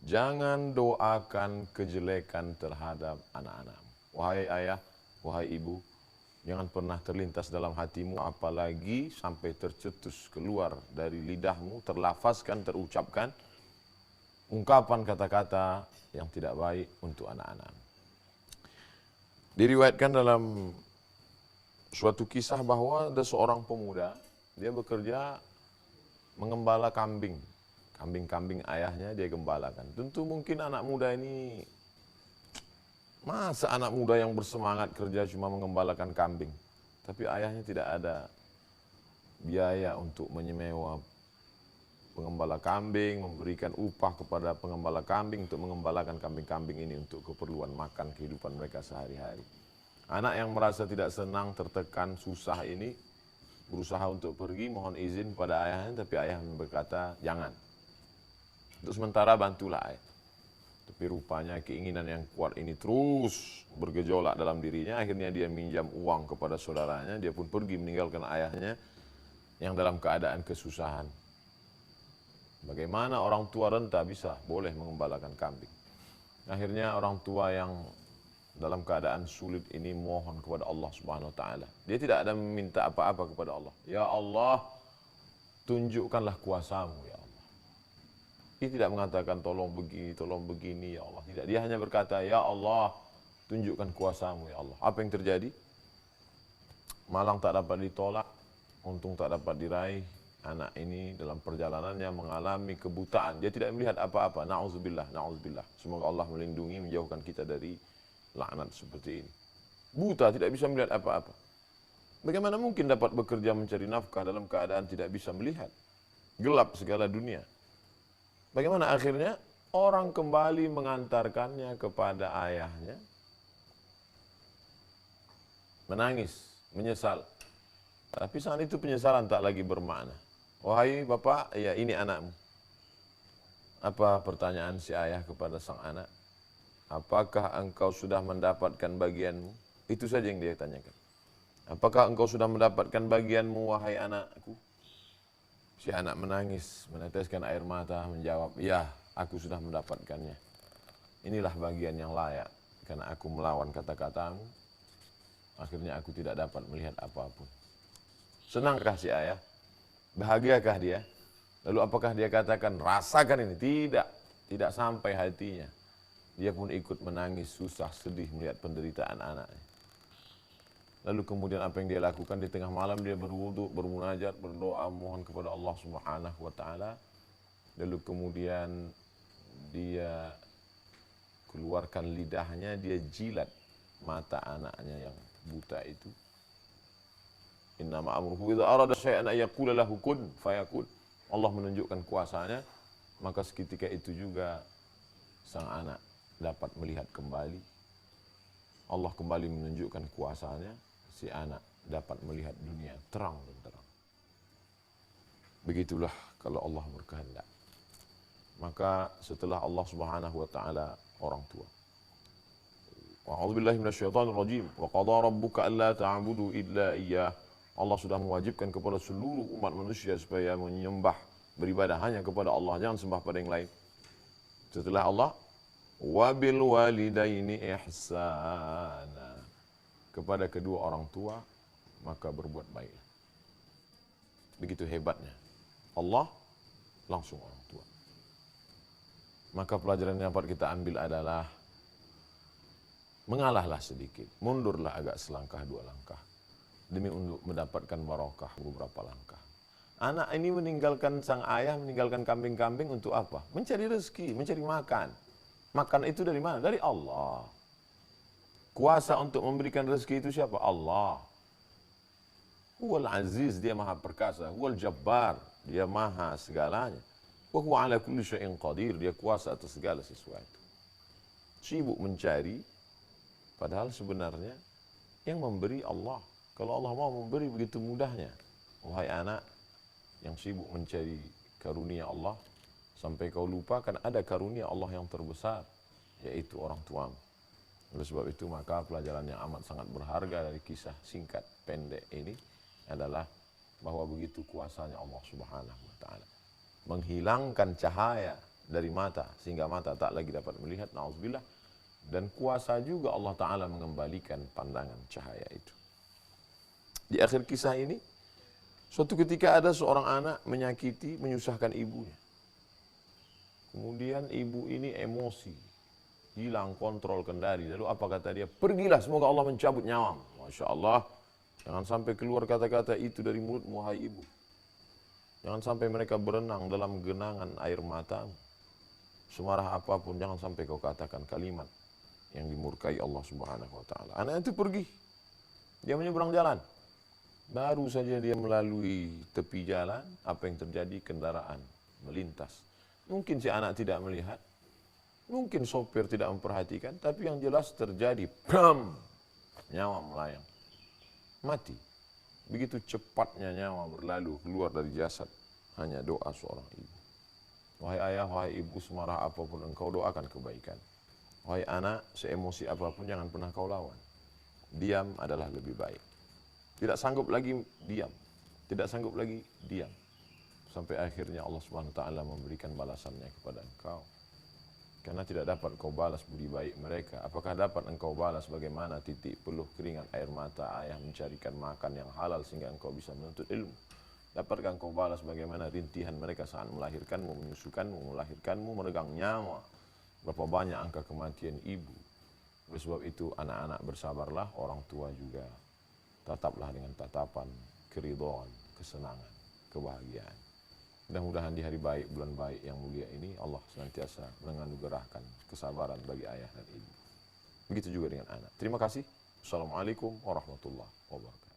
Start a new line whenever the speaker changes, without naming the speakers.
Jangan doakan kejelekan terhadap anak-anakmu. Wahai ayah, wahai ibu, jangan pernah terlintas dalam hatimu, apalagi sampai tercetus keluar dari lidahmu, terlafazkan, terucapkan ungkapan kata-kata yang tidak baik untuk anak-anakmu. Diriwayatkan dalam suatu kisah bahwa ada seorang pemuda, dia bekerja mengembala kambing. Kambing-kambing ayahnya dia gembalakan. Tentu mungkin anak muda ini, masa anak muda yang bersemangat kerja cuma mengembalakan kambing. Tapi ayahnya tidak ada biaya untuk menyewa pengembala kambing, memberikan upah kepada pengembala kambing untuk mengembalakan kambing-kambing ini untuk keperluan makan kehidupan mereka sehari-hari. Anak yang merasa tidak senang, tertekan, susah ini berusaha untuk pergi, mohon izin pada ayahnya, tapi ayah berkata, jangan. Untuk sementara bantulah ayah. Tapi rupanya keinginan yang kuat ini terus bergejolak dalam dirinya. Akhirnya dia minjam uang kepada saudaranya. Dia pun pergi meninggalkan ayahnya yang dalam keadaan kesusahan. Bagaimana orang tua renta bisa boleh mengembalakan kambing. Akhirnya orang tua yang dalam keadaan sulit ini mohon kepada Allah Subhanahu wa taala. Dia tidak ada meminta apa-apa kepada Allah. Ya Allah, tunjukkanlah kuasamu ya Allah. Dia tidak mengatakan tolong begini ya Allah. Tidak, dia hanya berkata ya Allah, tunjukkan kuasamu ya Allah. Apa yang terjadi? Malang tak dapat ditolak, untung tak dapat diraih. Anak ini dalam perjalanannya mengalami kebutaan. Dia tidak melihat apa-apa. Na'udzubillah, na'udzubillah. Semoga Allah melindungi, menjauhkan kita dari laknat seperti ini. Buta, tidak bisa melihat apa-apa. Bagaimana mungkin dapat bekerja mencari nafkah dalam keadaan tidak bisa melihat? Gelap segala dunia. Bagaimana akhirnya? Orang kembali mengantarkannya kepada ayahnya. Menangis, menyesal. Tapi saat itu penyesalan tak lagi bermakna. Wahai bapak, ya ini anakmu. Apa pertanyaan si ayah kepada sang anak? Apakah engkau sudah mendapatkan bagianmu? Itu saja yang dia tanyakan. Apakah engkau sudah mendapatkan bagianmu, wahai anakku? Si anak menangis, meneteskan air mata, menjawab, ya, aku sudah mendapatkannya. Inilah bagian yang layak, karena aku melawan kata-katamu. Akhirnya aku tidak dapat melihat apapun. Senangkah si ayah? Bahagiakah dia? Lalu apakah dia katakan, rasakan ini? Tidak, tidak sampai hatinya. Dia pun ikut menangis, susah, sedih melihat penderitaan anaknya. Lalu kemudian apa yang dia lakukan? Di tengah malam dia berwudu, bermunajat, berdoa, mohon kepada Allah Subhanahu wa taala. Lalu kemudian dia keluarkan lidahnya, dia jilat mata anaknya yang buta itu. Innama amruhu idza arada syai'an ay yaqula lahu kun fayakun. Allah menunjukkan kuasanya, maka seketika itu juga sang anak dapat melihat kembali. Allah kembali menunjukkan kuasanya, si anak dapat melihat dunia terang dan terang. Begitulah kalau Allah berkehendak. Maka setelah Allah Subhanahu wa taala orang tua. A'udzubillahi minasyaitonir rajim. Wa qadara rabbuka alla ta'budu illa iyyah. Allah sudah mewajibkan kepada seluruh umat manusia supaya menyembah, beribadah hanya kepada Allah, jangan sembah pada yang lain. Setelah Allah, wabil walidaini ihsana, kepada kedua orang tua maka berbuat baik. Begitu hebatnya Allah langsung orang tua. Maka pelajaran yang dapat kita ambil adalah mengalahlah sedikit, mundurlah agak selangkah dua langkah demi untuk mendapatkan barokah beberapa langkah. Anak ini meninggalkan sang ayah, meninggalkan kambing-kambing untuk apa? Mencari rezeki, mencari makan. Makan itu dari mana? Dari Allah. Kuasa untuk memberikan rezeki itu siapa? Allah. Huwal aziz, dia maha perkasa. Huwal jabbar, dia maha segalanya. Wa huwa ala kulli syai'in qadir, dia kuasa atas segala sesuatu. Sibuk mencari, padahal sebenarnya yang memberi Allah. Kalau Allah mau memberi begitu mudahnya. Wahai anak yang sibuk mencari karunia Allah, sampai kau lupakan ada karunia Allah yang terbesar, yaitu orang tuamu. Oleh sebab itu maka pelajaran yang amat sangat berharga dari kisah singkat pendek ini adalah bahwa begitu kuasanya Allah Subhanahu wa taala menghilangkan cahaya dari mata, sehingga mata tak lagi dapat melihat, na'udzubillah. Dan kuasa juga Allah Ta'ala mengembalikan pandangan cahaya itu. Di akhir kisah ini, suatu ketika ada seorang anak menyakiti, menyusahkan ibunya. Kemudian ibu ini emosi, hilang kontrol kendali. Lalu apa kata dia? Pergilah, semoga Allah mencabut nyawamu. Masya Allah, jangan sampai keluar kata-kata itu dari mulutmu, hai ibu. Jangan sampai mereka berenang dalam genangan air matamu. Semarah apapun, jangan sampai kau katakan kalimat yang dimurkai Allah Subhanahu wa Ta'ala. Anak itu pergi, dia menyeberang jalan. Baru saja dia melalui tepi jalan, apa yang terjadi? Kendaraan melintas. Mungkin si anak tidak melihat, mungkin sopir tidak memperhatikan, tapi yang jelas terjadi, bam, nyawa melayang, mati. Begitu cepatnya nyawa berlalu keluar dari jasad, hanya doa seorang ibu. Wahai ayah, wahai ibu, semarah apapun engkau, doakan kebaikan. Wahai anak, seemosi apapun jangan pernah kau lawan. Diam adalah lebih baik. Tidak sanggup lagi diam, tidak sanggup lagi diam. Sampai akhirnya Allah Subhanahu wa Ta'ala memberikan balasannya kepada engkau. Karena tidak dapat kau balas budi baik mereka. Apakah dapat engkau balas bagaimana titik peluh keringat air mata ayah mencarikan makan yang halal sehingga engkau bisa menuntut ilmu? Dapatkah engkau balas bagaimana rintihan mereka saat melahirkanmu, menyusukanmu, melahirkanmu, meregang nyawa? Berapa banyak angka kematian ibu? Oleh sebab itu anak-anak bersabarlah, orang tua juga tataplah dengan tatapan keridhaan, kesenangan, kebahagiaan. Mudah-mudahan di hari baik, bulan baik yang mulia ini Allah senantiasa menganugerahkan kesabaran bagi ayah dan ibu. Begitu juga dengan anak. Terima kasih. Assalamualaikum warahmatullahi wabarakatuh.